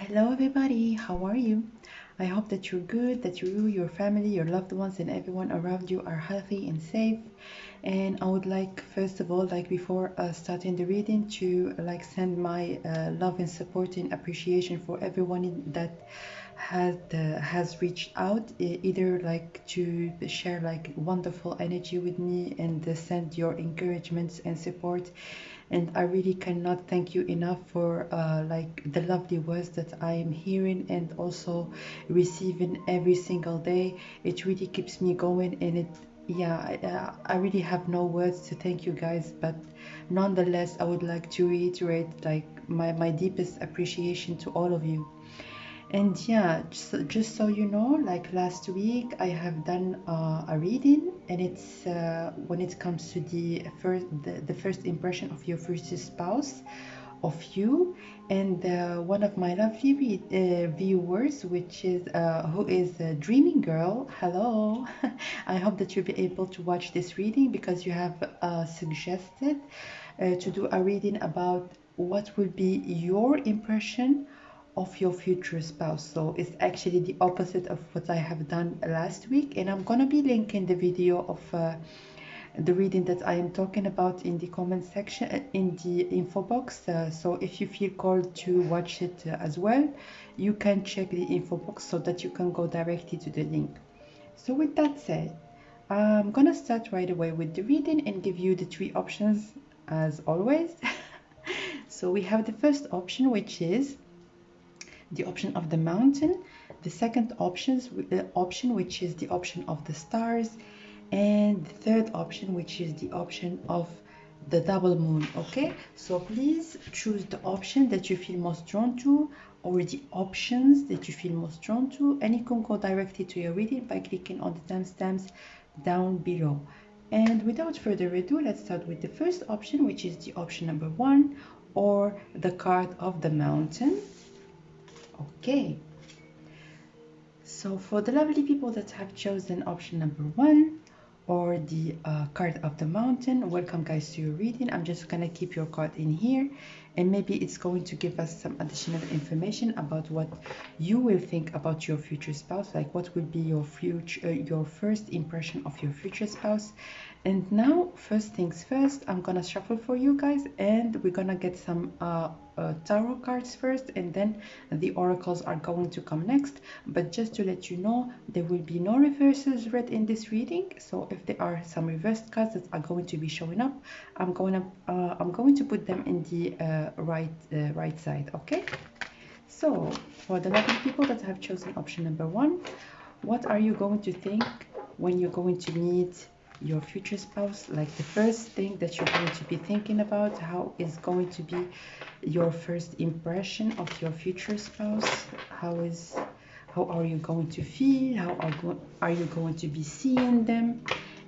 Hello everybody, how are you? I hope that you're good, that you, your family, your loved ones, and everyone around you are healthy and safe. And I would like, first of all, before starting the reading, to send my love and support and appreciation for everyone that has reached out, either to share wonderful energy with me and send your encouragements and support. And I really cannot thank you enough for the lovely words that I am hearing and also receiving every single day. It really keeps me going, and I really have no words to thank you guys, but nonetheless I would like to reiterate my deepest appreciation to all of you. And yeah, just so you know, last week I have done a reading, and it's when it comes to the first impression of your future spouse, of you. And one of my lovely viewers, which is who is a dreaming girl, hello. I hope that you'll be able to watch this reading because you have suggested to do a reading about what will be your impression of your future spouse. So it's actually the opposite of what I have done last week, and I'm gonna be linking the video of the reading that I am talking about in the comment section, in the info box. So if you feel called to watch it as well, you can check the info box so that you can go directly to the link. So with that said, I'm gonna start right away with the reading and give you the three options as always. So we have the first option, which is the option of the mountain, the second option, which is the option of the stars, and the third option, which is the option of the double moon. Okay, so please choose the option that you feel most drawn to, or the options that you feel most drawn to, and you can go directly to your reading by clicking on the timestamps down below. And without further ado, let's start with the first option, which is the option number 1, or the card of the mountain. Okay, so for the lovely people that have chosen option number 1, or the card of the mountain, welcome guys to your reading. I'm just gonna keep your card in here, and maybe it's going to give us some additional information about what you will think about your future spouse, like what will be your future, your first impression of your future spouse. And now, first things first, I'm gonna shuffle for you guys, and we're gonna get some tarot cards first, and then the oracles are going to come next. But just to let you know, there will be no reversals read in this reading. So if there are some reversed cards that are going to be showing up, I'm going to put them in the right side. Okay. So for the lovely people that have chosen option number 1, what are you going to think when you're going to meet your future spouse? Like the first thing that you're going to be thinking about, how is going to be your first impression of your future spouse? How are you going to feel? How are you going to be seeing them?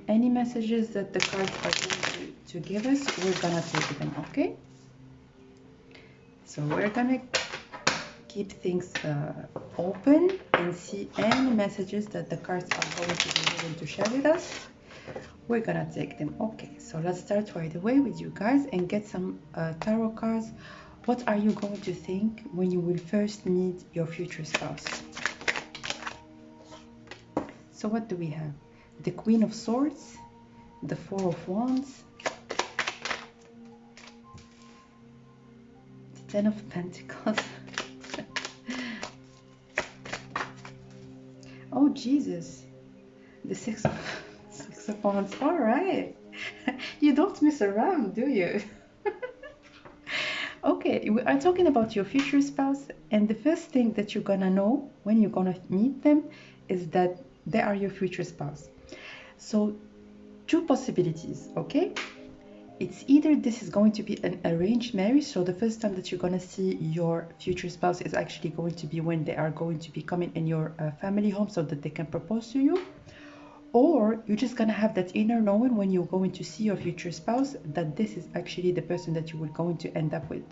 Any messages that the cards are going to give us, we're gonna take them. Okay, so we're gonna keep things open and see any messages that the cards are going to be willing to share with us. We're gonna take them. Okay, so let's start right away with you guys and get some tarot cards. What are you going to think when you will first meet your future spouse? So what do we have? The Queen of Swords, the Four of Wands, the Ten of Pentacles. Oh Jesus, the Six of Wands. All right. You don't mess around, do you? Okay, we are talking about your future spouse, and the first thing that you're gonna know when you're gonna meet them is that they are your future spouse. So two possibilities. Okay, it's either this is going to be an arranged marriage, so the first time that you're gonna see your future spouse is actually going to be when they are going to be coming in your family home so that they can propose to you, or you're just gonna have that inner knowing when you're going to see your future spouse that this is actually the person that you were going to end up with.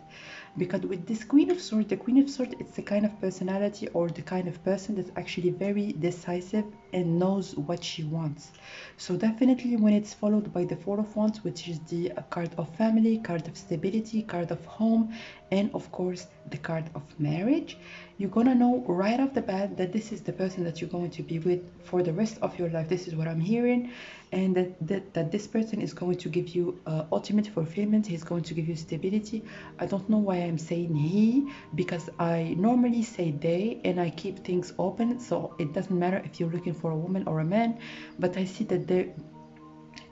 Because with this Queen of Swords, the Queen of Swords, it's the kind of personality or the kind of person that's actually very decisive and knows what she wants. So definitely when it's followed by the Four of Wands, which is the card of family, card of stability, card of home, and of course the card of marriage, you're gonna know right off the bat that this is the person that you're going to be with for the rest of your life. This is what I'm hearing, and that this person is going to give you ultimate fulfillment. He's going to give you stability. I don't know why I'm saying he, because I normally say they and I keep things open, so it doesn't matter if you're looking for a woman or a man. But I see that there,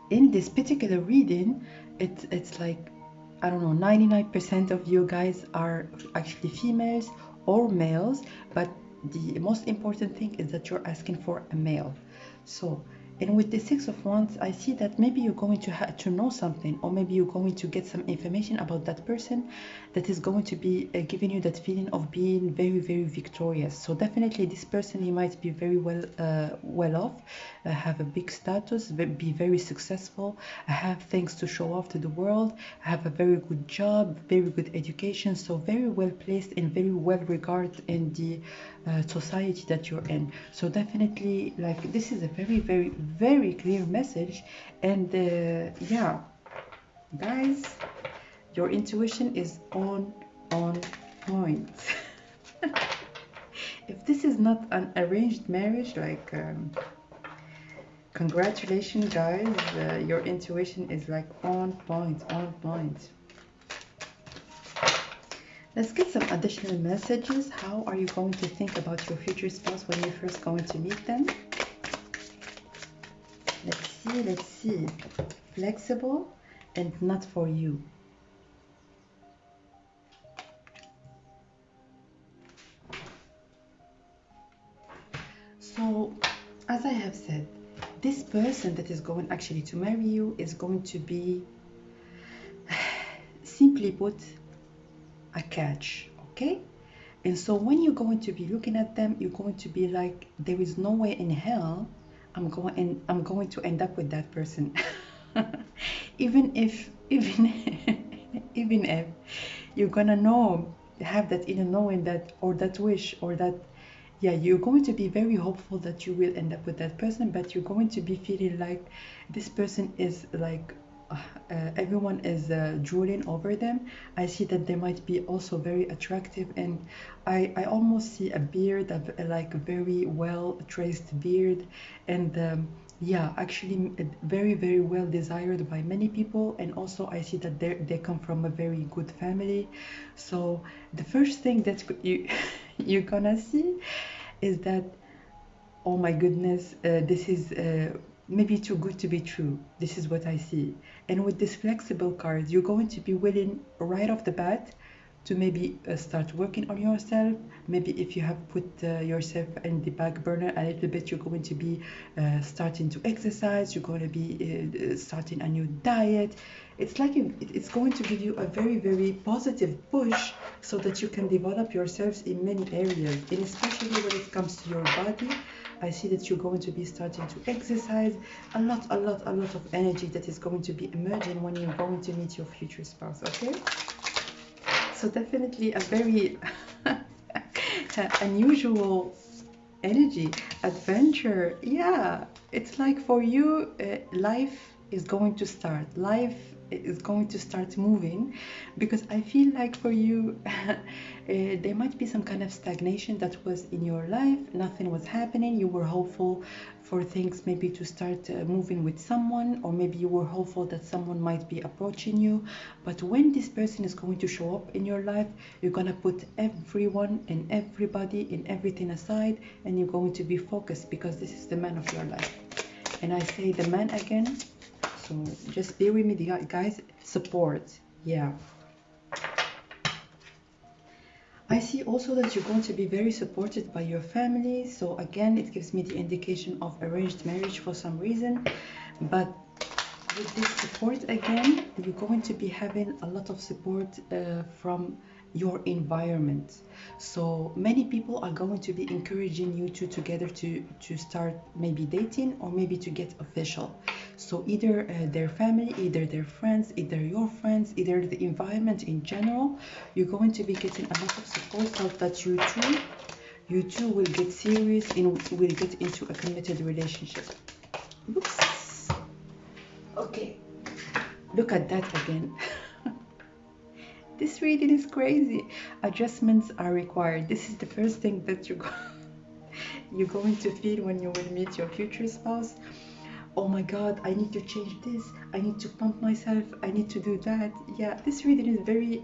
in this particular reading, it's like, I don't know, 99% of you guys are actually females or males, but the most important thing is that you're asking for a male. So, and with the Six of Wands, I see that maybe you're going to know something, or maybe you're going to get some information about that person that is going to be giving you that feeling of being very, very victorious. So definitely, this person, he might be very well off, have a big status, be very successful, have things to show off to the world, have a very good job, very good education, so very well placed and very well regarded in the society that you're in. So definitely, like, this is a very, very, very clear message. And yeah, guys, your intuition is on point. If this is not an arranged marriage, like, congratulations, guys. Your intuition is like on point, on point. Let's get some additional messages. How are you going to think about your future spouse when you're first going to meet them? Let's see. Flexible and not for you. So, as I have said, this person that is going actually to marry you is going to be, simply put, a catch, okay? And so when you're going to be looking at them, you're going to be like, there is no way in hell I'm going to end up with that person. even if even if you're gonna know, have that inner knowing, that, or that wish, or that, yeah, you're going to be very hopeful that you will end up with that person, but you're going to be feeling like this person is like, everyone is drooling over them. I see that they might be also very attractive, and I almost see a beard, like a very well traced beard, and yeah, actually very, very well desired by many people. And also I see that they come from a very good family. So the first thing that you you're gonna see is that, oh my goodness, this is maybe too good to be true. This is what I see. And with this flexible card, you're going to be willing right off the bat to maybe start working on yourself. Maybe if you have put yourself in the back burner a little bit, you're going to be starting to exercise. You're going to be starting a new diet. It's like it's going to give you a very, very positive push so that you can develop yourselves in many areas, and especially when it comes to your body. I see that you're going to be starting to exercise. A lot of energy that is going to be emerging when you're going to meet your future spouse, okay? So definitely a very unusual energy, adventure. Yeah, it's like for you, life is going to start. Life is going to start moving, because I feel like for you, there might be some kind of stagnation that was in your life. Nothing was happening. You were hopeful for things maybe to start moving with someone, or maybe you were hopeful that someone might be approaching you. But when this person is going to show up in your life, you're gonna put everyone and everybody and everything aside, and you're going to be focused, because this is the man of your life. And I say the man again, so just bear with me, guys. Support, yeah. I see also that you're going to be very supported by your family. So again, it gives me the indication of arranged marriage for some reason. But with this support again, you're going to be having a lot of support from your environment. So many people are going to be encouraging you two together to start maybe dating or maybe to get official. So either their family, either their friends, either your friends, either the environment in general, you're going to be getting a lot of support so that you two will get serious and will get into a committed relationship. Oops. Okay, look at that again. This reading is crazy. Adjustments are required. This is the first thing that you're going to feel when you will meet your future spouse. Oh my god, I need to change this. I need to pump myself. I need to do that. Yeah, this reading is very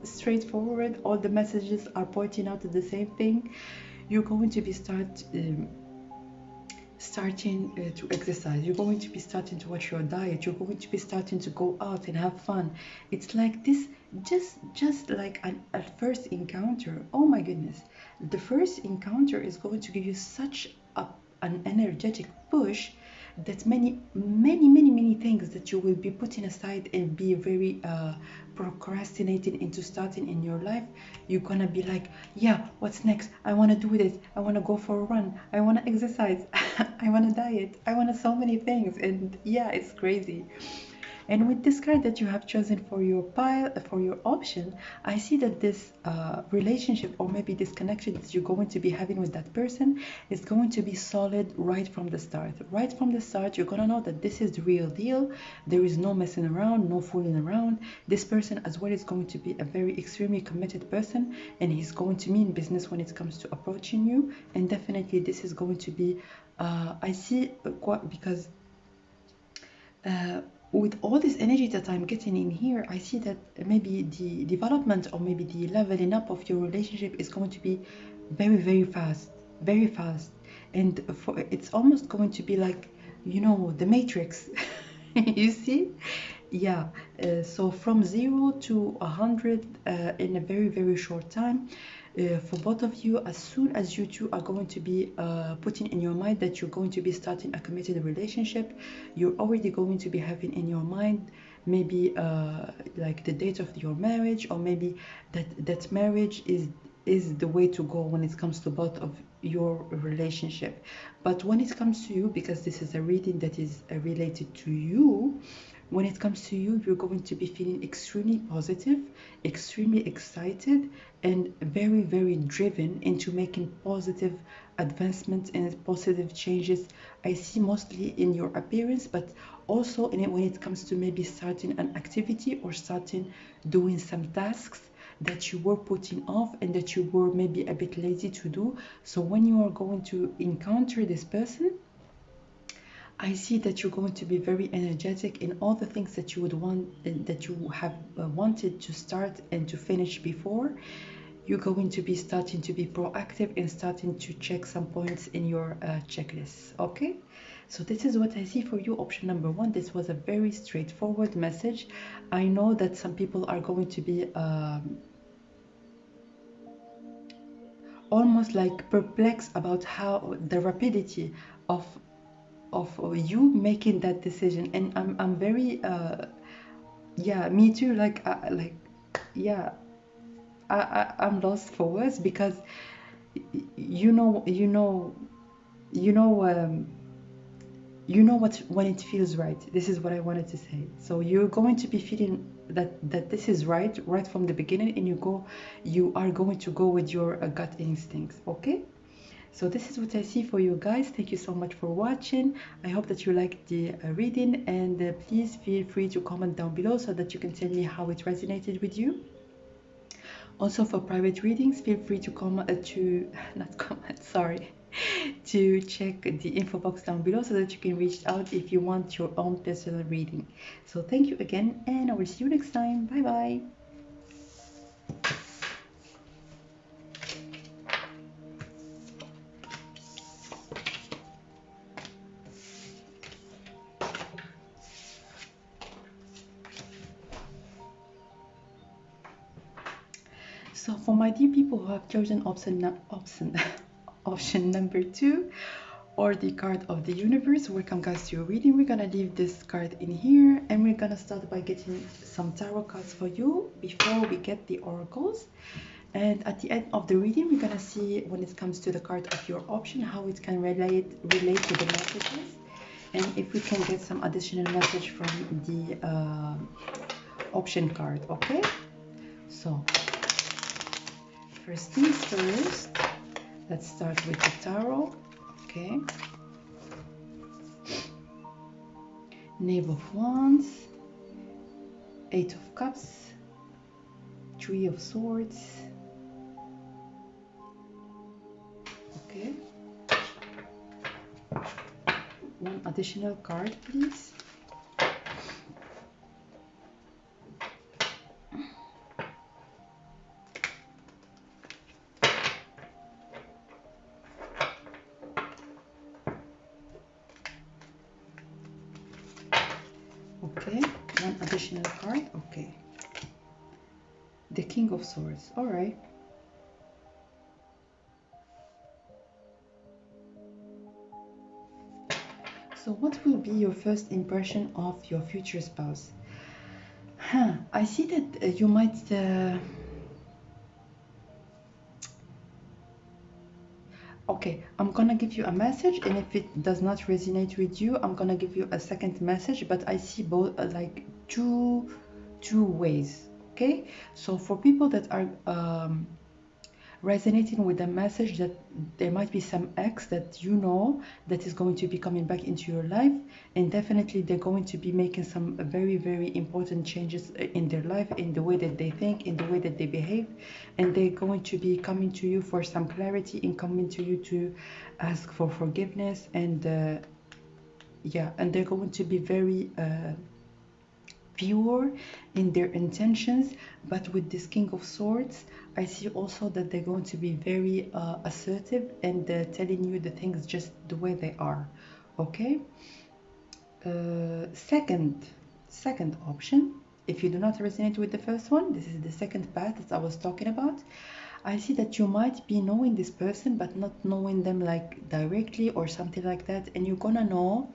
straightforward. All the messages are pointing out to the same thing. You're going to be starting to exercise. You're going to be starting to watch your diet. You're going to be starting to go out and have fun. It's like this, just like a first encounter. Oh my goodness, the first encounter is going to give you such an energetic push that many things that you will be putting aside and be very procrastinating into starting in your life, you're gonna be like, yeah, what's next? I want to do this. I want to go for a run. I want to exercise. I want to diet. I want to so many things. And yeah, it's crazy. And with this card that you have chosen for your pile, for your option, I see that this relationship or maybe this connection that you're going to be having with that person is going to be solid right from the start. Right from the start, you're going to know that this is the real deal. There is no messing around, no fooling around. This person as well is going to be a very extremely committed person, and he's going to mean business when it comes to approaching you. And definitely this is going to be, I see, because uh, with all this energy that I'm getting in here, I see that maybe the development or maybe the leveling up of your relationship is going to be very fast, very fast. And it's almost going to be like, the Matrix. You see? Yeah. So from 0 to 100 in a very short time. For both of you, as soon as you two are going to be putting in your mind that you're going to be starting a committed relationship, you're already going to be having in your mind maybe like the date of your marriage, or maybe that marriage is the way to go when it comes to both of your relationship. But when it comes to you, because this is a reading that is related to you, when it comes to you, you're going to be feeling extremely positive, extremely excited, and very driven into making positive advancements and positive changes. I see mostly in your appearance, but also when it comes to maybe starting an activity or starting doing some tasks that you were putting off and that you were maybe a bit lazy to do. So when you are going to encounter this person, I see that you're going to be very energetic in all the things that you would want, that you have wanted to start and to finish before. You're going to be starting to be proactive and starting to check some points in your checklist. Okay, so this is what I see for you, option number one. This was a very straightforward message. I know that some people are going to be almost like perplexed about how the rapidity of you making that decision. And I'm very yeah, me too, like yeah, I'm lost for words, because you know you know you know you know what, when it feels right. This is what I wanted to say. So you're going to be feeling that this is right from the beginning, and you are going to go with your gut instincts. Okay, so this is what I see for you guys. Thank you so much for watching. I hope that you liked the reading, and please feel free to comment down below so that you can tell me how it resonated with you. Also, for private readings, feel free to comment not comment, sorry, to check the info box down below so that you can reach out if you want your own personal reading. So thank you again, and I will see you next time. Bye bye. So for my dear people who have chosen option option number two, or the card of the universe. Welcome guys to your reading. We're gonna leave this card in here and we're gonna start by getting some tarot cards for you before we get the oracles. And at the end of the reading, we're gonna see when it comes to the card of your option how it can relate to the messages, and if we can get some additional message from the option card. Okay, so first things first, let's start with the tarot. Okay, Knave of Wands, Eight of Cups, Three of Swords. Okay, one additional card please. Okay, one additional card. Okay, the King of Swords. All right. So what will be your first impression of your future spouse? I see that you might okay, I'm gonna give you a message, and if it does not resonate with you, I'm gonna give you a second message, but I see both like two ways. Okay, so for people that are resonating with the message, that there might be some ex that you know that is going to be coming back into your life, and definitely they're going to be making some very important changes in their life, in the way that they think, in the way that they behave, and they're going to be coming to you for some clarity, and coming to you to ask for forgiveness, and yeah, and they're going to be very pure in their intentions. But with this King of Swords, I see also that they're going to be very assertive, and telling you the things just the way they are. Okay, second option, if you do not resonate with the first one, this is the second path that I was talking about. I see that you might be knowing this person but not knowing them like directly or something like that, and you're gonna know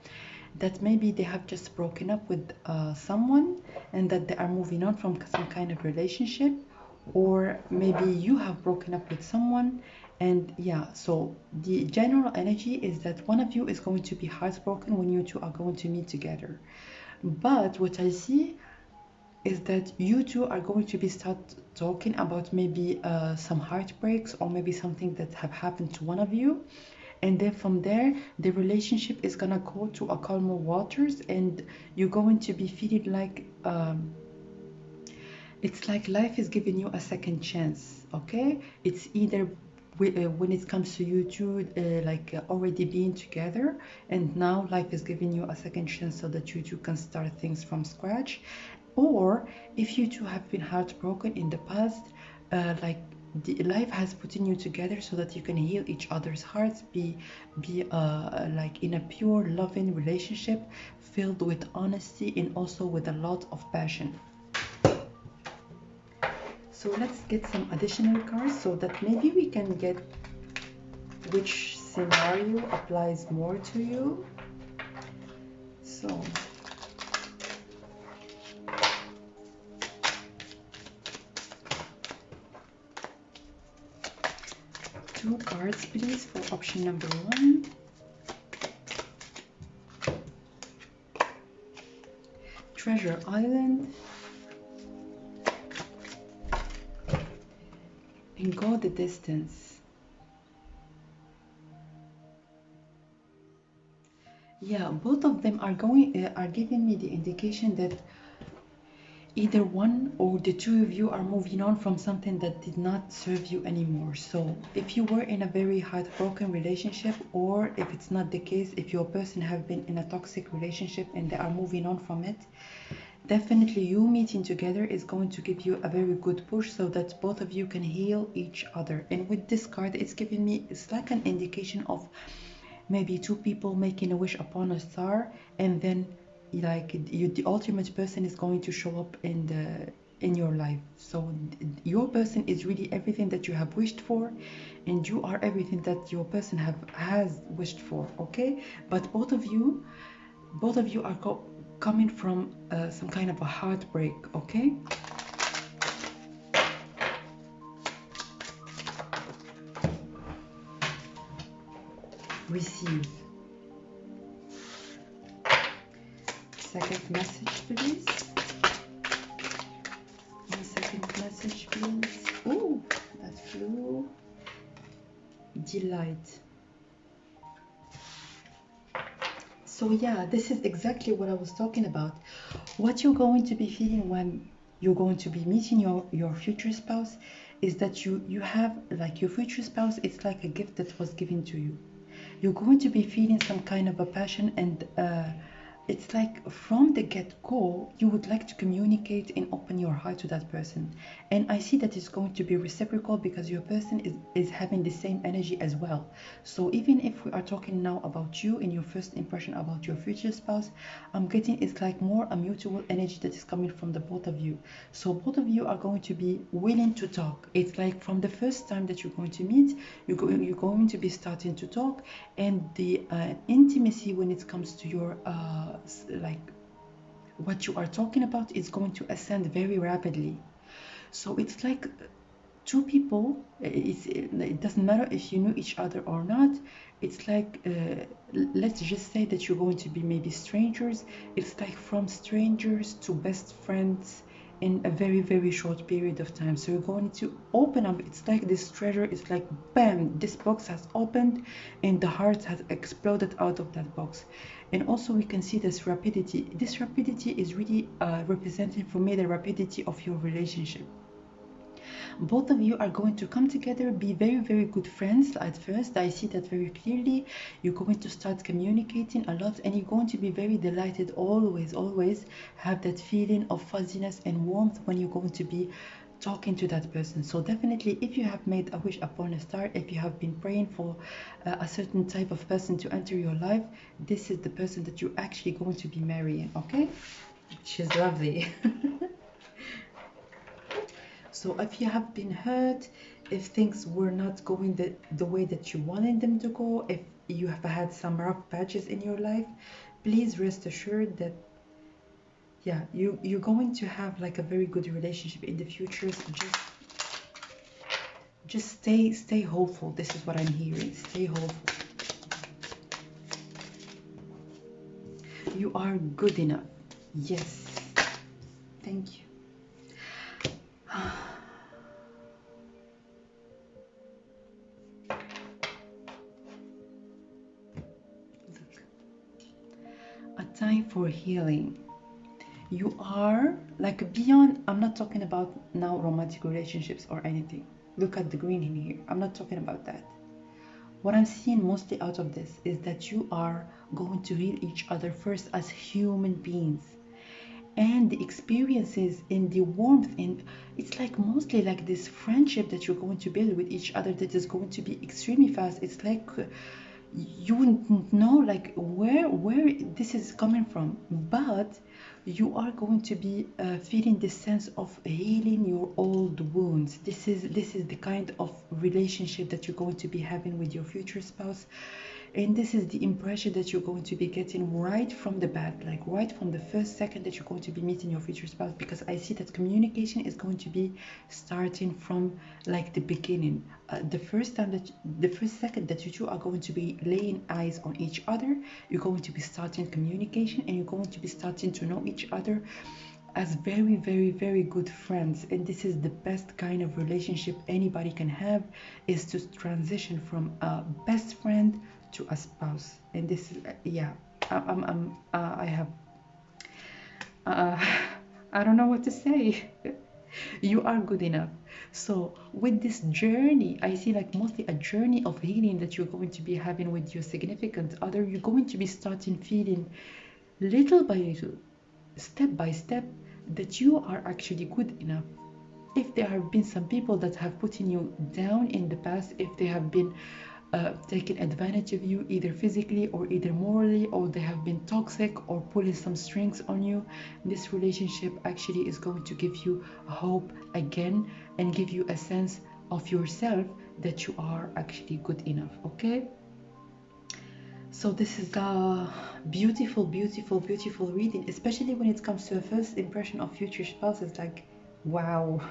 that maybe they have just broken up with someone, and that they are moving on from some kind of relationship, or maybe you have broken up with someone. And yeah, so the general energy is that one of you is going to be heartbroken when you two are going to meet together. But what I see is that you two are going to be start talking about maybe some heartbreaks, or maybe something that have happened to one of you, and then from there the relationship is gonna go to a calmer waters, and you're going to be feeling like it's like life is giving you a second chance. Okay, it's either when it comes to you two already being together, and now life is giving you a second chance so that you two can start things from scratch, or if you two have been heartbroken in the past, like the life has put you together so that you can heal each other's hearts, be like in a pure loving relationship filled with honesty and also with a lot of passion. So let's get some additional cards so that maybe we can get which scenario applies more to you. So two cards please for option number one. Treasure Island, and Go the Distance. Yeah, both of them are giving me the indication that either one or the two of you are moving on from something that did not serve you anymore. So if you were in a very heartbroken relationship, or if it's not the case, if your person have been in a toxic relationship and they are moving on from it, definitely you meeting together is going to give you a very good push so that both of you can heal each other. And with this card, it's giving me, it's like an indication of maybe two people making a wish upon a star, and then like you, the ultimate person is going to show up in your life. So your person is really everything that you have wished for, and you are everything that your person has wished for. Okay, but both of you are coming from some kind of a heartbreak. Okay. Receive. Second message, please. One second message, please. Oh, that flew. Delight. So yeah, this is exactly what I was talking about. What you're going to be feeling when you're going to be meeting your future spouse is that you have like your future spouse. It's like a gift that was given to you. You're going to be feeling some kind of a passion, and it's like from the get-go you would like to communicate and open your heart to that person. And I see that it's going to be reciprocal because your person is having the same energy as well. So even if we are talking now about you and your first impression about your future spouse, I'm getting it's like more a mutual energy that is coming from the both of you. So both of you are going to be willing to talk. It's like from the first time that you're going to meet, you're going to be starting to talk, and the intimacy when it comes to your like what you are talking about is going to ascend very rapidly. So it's like two people, it doesn't matter if you know each other or not. It's like let's just say that you're going to be maybe strangers. It's like from strangers to best friends in a very very short period of time. So you're going to open up. It's like this treasure is like bam, this box has opened and the heart has exploded out of that box. And also we can see this rapidity. This rapidity is really representing for me the rapidity of your relationship. Both of you are going to come together, be very very good friends at first. I see that very clearly. You're going to start communicating a lot, and you're going to be very delighted. Always have that feeling of fuzziness and warmth when you're going to be talking to that person. So definitely, if you have made a wish upon a star, if you have been praying for a certain type of person to enter your life, this is the person that you're actually going to be marrying. Okay, she's lovely. So if you have been hurt, if things were not going the way that you wanted them to go, if you have had some rough patches in your life, please rest assured that yeah, you're going to have like a very good relationship in the future. So just stay hopeful. This is what I'm hearing. Stay hopeful. You are good enough. Yes. Thank you. Look. A time for healing. You are like beyond. I'm not talking about now romantic relationships or anything. Look at the green in here. I'm not talking about that. What I'm seeing mostly out of this is that you are going to heal each other first as human beings, and the experiences and the warmth, and it's like mostly like this friendship that you're going to build with each other that is going to be extremely fast. It's like you wouldn't know like where this is coming from, but you are going to be feeling this sense of healing your old wounds. This is the kind of relationship that you're going to be having with your future spouse, and this is the impression that you're going to be getting right from the bat, like right from the first second that you're going to be meeting your future spouse, because I see that communication is going to be starting from like the beginning. The first second that you two are going to be laying eyes on each other, you're going to be starting communication, and you're going to be starting to know each other as very very very good friends. And this is the best kind of relationship anybody can have, is to transition from a best friend to a spouse. And this is yeah, I have uh, I don't know what to say. You are good enough. So with this journey, I see like mostly a journey of healing that you're going to be having with your significant other. You're going to be starting feeling little by little, step by step, that you are actually good enough. If there have been some people that have put you down in the past, if they have been taken advantage of you, either physically or either morally, or they have been toxic or pulling some strings on you. This relationship actually is going to give you hope again and give you a sense of yourself that you are actually good enough. Okay, so this is a beautiful, beautiful, beautiful reading, especially when it comes to a first impression of future spouses. Like, wow.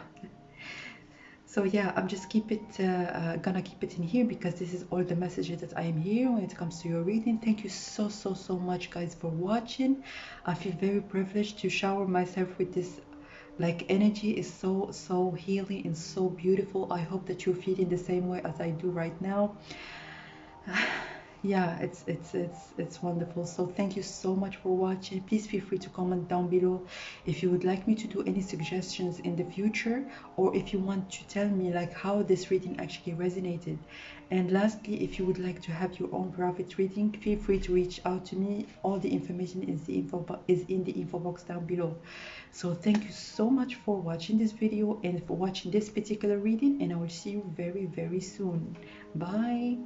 So yeah, I'm just gonna keep it in here because this is all the messages that I am here when it comes to your reading. Thank you so much, guys, for watching. I feel very privileged to shower myself with this like energy. Is so healing and so beautiful. I hope that you're feeling the same way as I do right now. Yeah, it's wonderful. So thank you so much for watching. Please feel free to comment down below if you would like me to do any suggestions in the future, or if you want to tell me like how this reading actually resonated. And lastly, if you would like to have your own private reading, feel free to reach out to me. All the information is in the info box down below. So thank you so much for watching this video and for watching this particular reading, and I will see you very soon. Bye.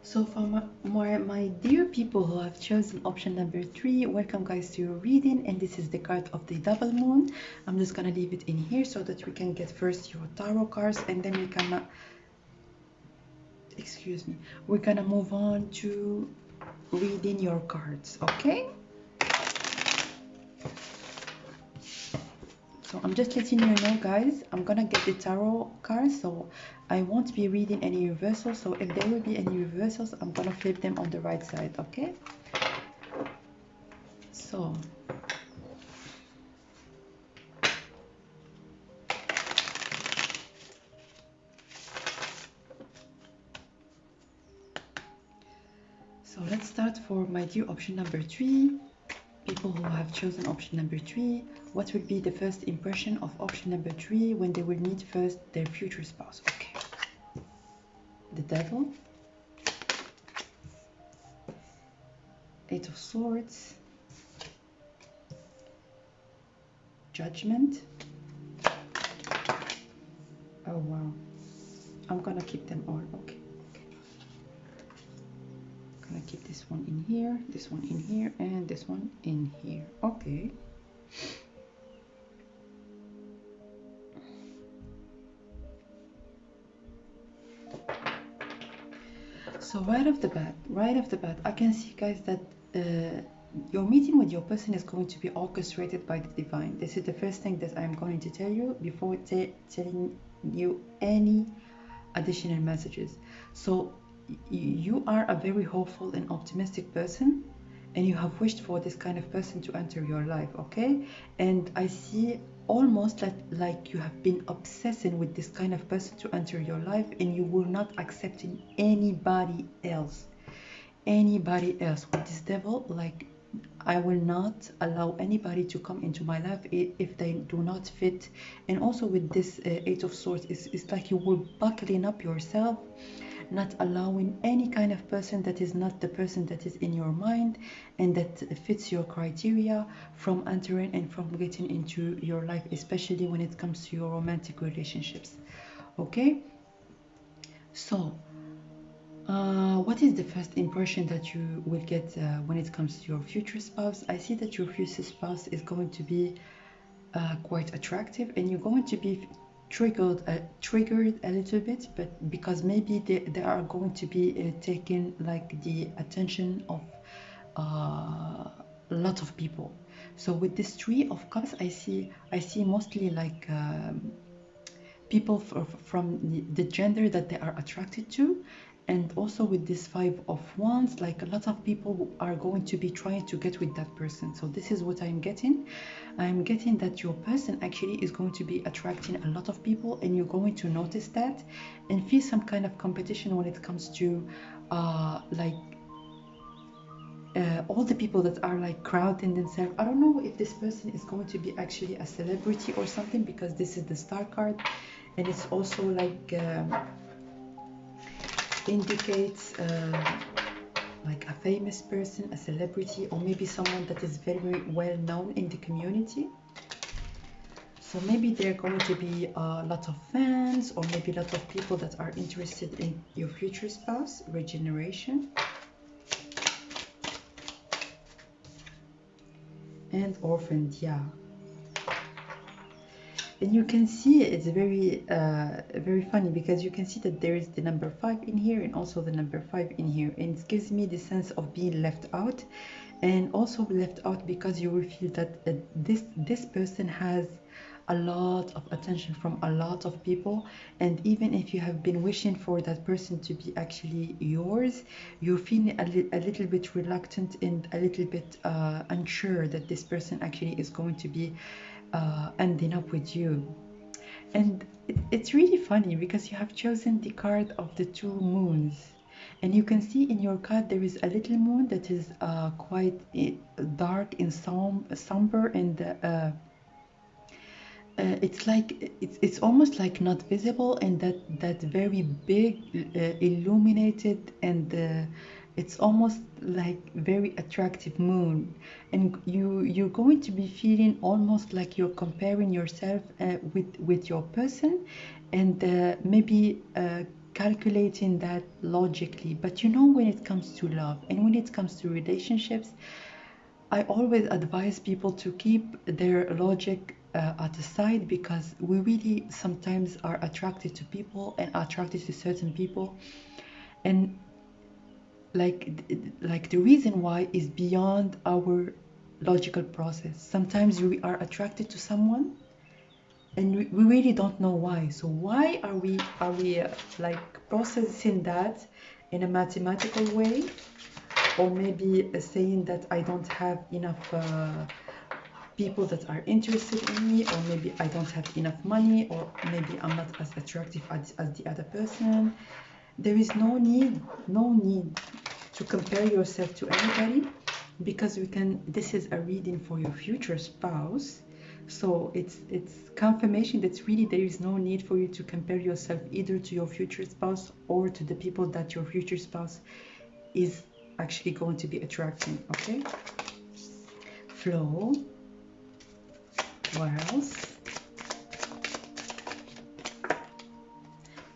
So for my dear people who have chosen option number 3, welcome guys to your reading, and this is the card of the double moon. I'm just gonna leave it in here so that we can get first your tarot cards, and then we can excuse me, we're gonna move on to reading your cards. Okay, so I'm just letting you know, guys, I'm gonna get the tarot cards, so I won't be reading any reversals. So if there will be any reversals, I'm gonna flip them on the right side. Okay, so let's start for my dear option number 3. People who have chosen option number 3, what will be the first impression of option number 3 when they will meet first their future spouse? Okay, the Devil, Eight of Swords, Judgment. Oh wow, I'm gonna keep them all. Okay, gonna keep this one in here, this one in here, and this one in here. Okay. So right off the bat, I can see, guys, that your meeting with your person is going to be orchestrated by the divine. This is the first thing that I'm going to tell you before telling you any additional messages. So you are a very hopeful and optimistic person, and you have wished for this kind of person to enter your life. Okay, and I see almost like you have been obsessing with this kind of person to enter your life, and you will not accepting anybody else with this Devil. Like, I will not allow anybody to come into my life if they do not fit. And also with this Eight of Swords, it's like you will buckling up yourself, not allowing any kind of person that is not the person that is in your mind and that fits your criteria from entering and from getting into your life, especially when it comes to your romantic relationships. Okay, so what is the first impression that you will get when it comes to your future spouse? I see that your future spouse is going to be quite attractive, and you're going to be triggered a little bit, but because maybe they are going to be taking like the attention of a lot of people. So with this Three of Cups, I see mostly like people from the gender that they are attracted to. And also with this Five of Wands, like a lot of people are going to be trying to get with that person. So this is what I'm getting. I'm getting that your person actually is going to be attracting a lot of people, and you're going to notice that and feel some kind of competition when it comes to all the people that are like crowding themselves. I don't know if this person is going to be actually a celebrity or something, because this is the Star card, and it's also like indicates like a famous person, a celebrity, or maybe someone that is very well known in the community. So maybe there are going to be a lot of fans, or maybe a lot of people that are interested in your future spouse. Regeneration. And orphaned, yeah. And you can see it's very funny, because you can see that there is the number 5 in here and also the number 5 in here, and it gives me the sense of being left out, and also left out because you will feel that this person has a lot of attention from a lot of people, and even if you have been wishing for that person to be actually yours, you're feeling a little bit reluctant and a little bit unsure that this person actually is going to be ending up with you. And it's really funny because you have chosen the card of the 2 moons, and you can see in your card there is a little moon that is quite dark and somber, and it's like it's almost like not visible, and that very big illuminated, and it's almost like very attractive moon, and you're going to be feeling almost like you're comparing yourself with your person, and maybe calculating that logically. But you know, when it comes to love and when it comes to relationships, I always advise people to keep their logic at the side, because we really sometimes are attracted to people and attracted to certain people, and like the reason why is beyond our logical process. Sometimes we are attracted to someone and we really don't know why. So why are we like processing that in a mathematical way, or maybe saying that I don't have enough people that are interested in me, or maybe I don't have enough money, or maybe I'm not as attractive as the other person. There is no need to compare yourself to anybody, because this is a reading for your future spouse. So it's confirmation that really there is no need for you to compare yourself either to your future spouse or to the people that your future spouse is actually going to be attracting. Okay, flow. What else?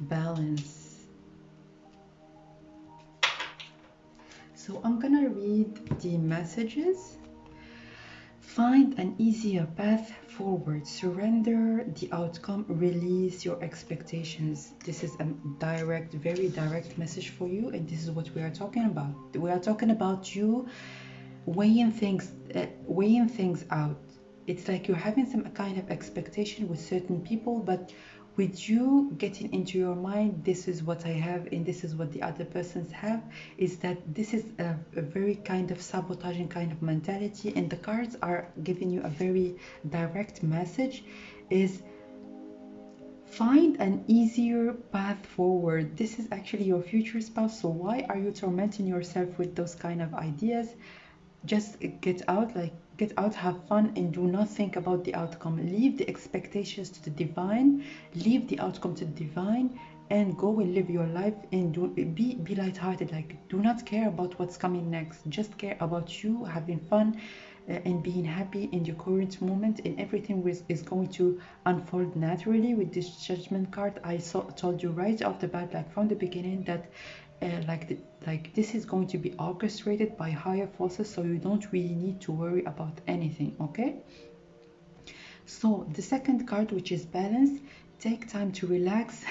Balance. So I'm gonna read the messages. Find an easier path forward. Surrender the outcome. Release your expectations. This is a direct, very direct message for you, and this is what we are talking about. We are talking about you weighing things out. It's like you're having some kind of expectation with certain people, but with you getting into your mind, this is what I have and this is what the other persons have, is that this is a very kind of sabotaging kind of mentality, and the cards are giving you a very direct message, is find an easier path forward. This is actually your future spouse, so why are you tormenting yourself with those kind of ideas? Just get out, have fun, and do not think about the outcome. Leave the expectations to the divine, leave the outcome to the divine, and go and live your life, and be lighthearted. Like, do not care about what's coming next. Just care about you having fun and being happy in your current moment, and everything is going to unfold naturally. With this judgment card, I told you right off the bat, like from the beginning, that this is going to be orchestrated by higher forces, so you don't really need to worry about anything. Okay, so the second card, which is balance, take time to relax.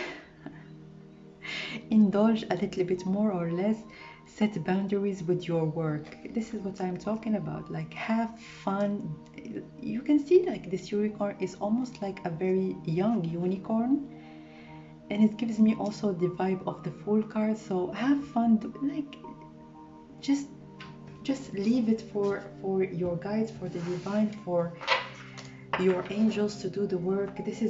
Indulge a little bit more or less, set boundaries with your work. This is what I'm talking about. Like, have fun. You can see like this unicorn is almost like a very young unicorn, and it gives me also the vibe of the Fool card. So have fun, like just leave it for your guides, for the divine, for your angels to do the work. This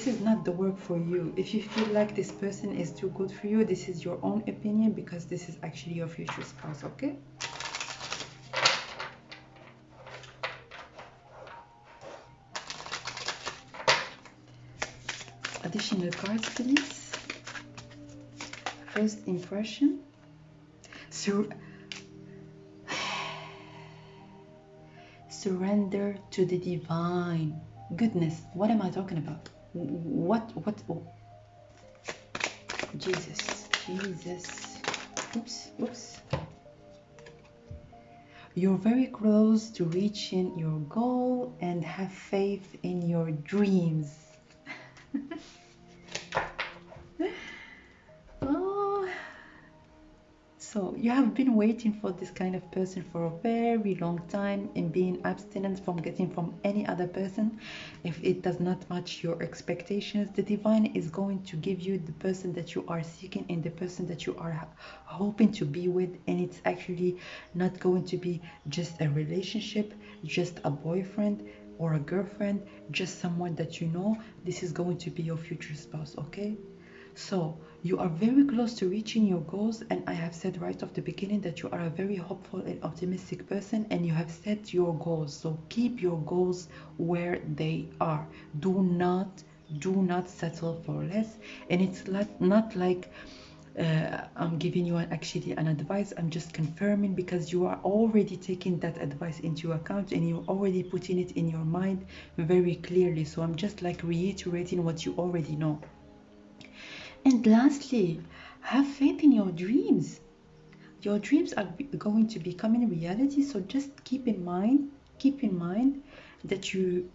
is not the work for you. If you feel like this person is too good for you, this is your own opinion, because this is actually your future spouse. Okay, additional cards please. first impression. Surrender to the divine. Goodness, what am I talking about? What, oh, Jesus. Oops. You're very close to reaching your goal and have faith in your dreams. Oh, so you have been waiting for this kind of person for a very long time and being abstinent from getting from any other person. If it does not match your expectations, the divine is going to give you the person that you are seeking and the person that you are hoping to be with. And it's actually not going to be just a relationship, just a boyfriend or a girlfriend, just someone that you know. This is going to be your future spouse, okay? So you are very close to reaching your goals, and I have said right off the beginning that you are a very hopeful and optimistic person, and you have set your goals. So keep your goals where they are. Do not settle for less. And it's not like I'm giving you actually an advice. I'm just confirming because you are already taking that advice into account and you're already putting it in your mind very clearly. So I'm just like reiterating what you already know. And lastly, have faith in your dreams. Your dreams are going to become in reality. So just keep in mind that you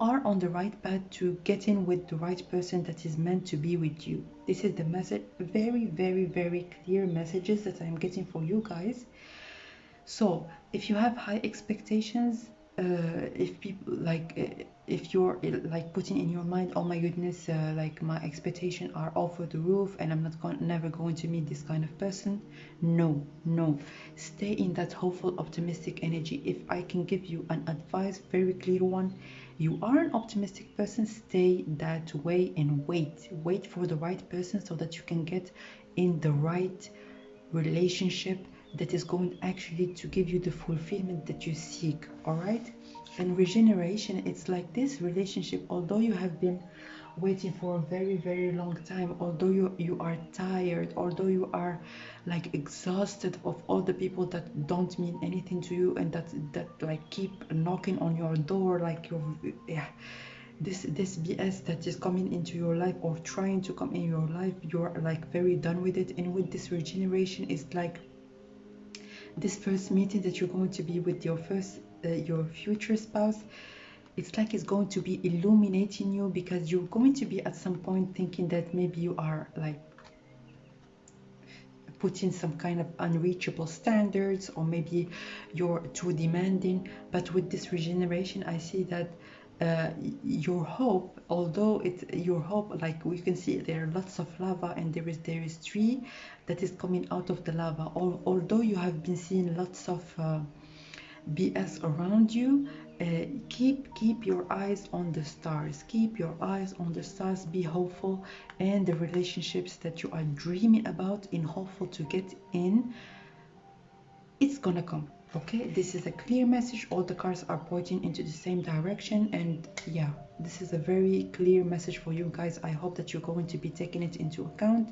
are on the right path to get in with the right person that is meant to be with you. This is the message, very, very, very clear messages that I'm getting for you guys. So if you have high expectations, if people if you're like putting in your mind, oh my goodness, like my expectations are over the roof and I'm never going to meet this kind of person, no, stay in that hopeful optimistic energy. If I can give you an advice, very clear one, you are an optimistic person, stay that way and wait for the right person so that you can get in the right relationship that is going actually to give you the fulfillment that you seek. All right. And regeneration, it's like this relationship, although you have been waiting for a very, very long time, although you are tired, although you are like exhausted of all the people that don't mean anything to you and that like keep knocking on your door, like this BS that is coming into your life or trying to come in your life, you're like very done with it. And with this regeneration, it's like this first meeting that you're going to be with your future spouse. It's like it's going to be illuminating you, because you're going to be at some point thinking that maybe you are like putting some kind of unreachable standards, or maybe you're too demanding. But with this regeneration, I see that your hope, although it's your hope, like we can see there are lots of lava and there is tree that is coming out of the lava. Although you have been seeing lots of BS around you, keep your eyes on the stars. Keep your eyes on the stars. Be hopeful, and the relationships that you are dreaming about and hopeful to get in, it's gonna come. Okay, this is a clear message. All the cards are pointing into the same direction, and yeah, this is a very clear message for you guys. I hope that you're going to be taking it into account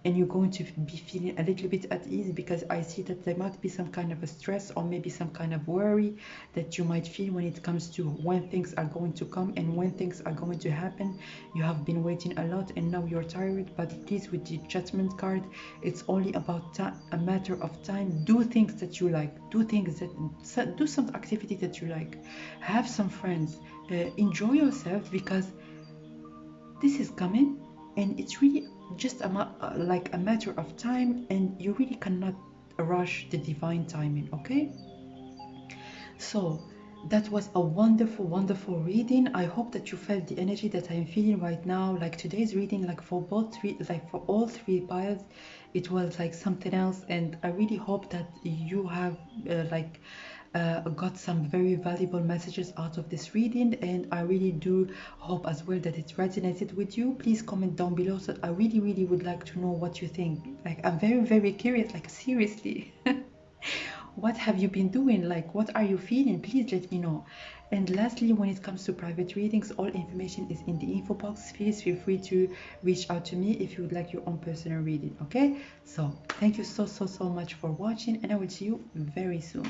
and you're going to be feeling a little bit at ease, because I see that there might be some kind of a stress or maybe some kind of worry that you might feel when it comes to when things are going to come and when things are going to happen. You have been waiting a lot and now you're tired, but please, with the Judgment card, it's only about a matter of time. Do things that you like, do some activity that you like, have some friends, enjoy yourself, because this is coming and it's really just like a matter of time, and you really cannot rush the divine timing. Okay, so that was a wonderful reading. I hope that you felt the energy that I'm feeling right now. Like today's reading, like for all three piles, it was like something else, and I really hope that you have got some very valuable messages out of this reading, and I really do hope as well that it resonated with you. Please comment down below, so I really would like to know what you think. Like, I'm very curious, like seriously. what have you been doing? Like, what are you feeling? Please let me know. And lastly, when it comes to private readings, all information is in the info box. Please feel free to reach out to me if you would like your own personal reading. Okay, so thank you so much for watching, and I will see you very soon.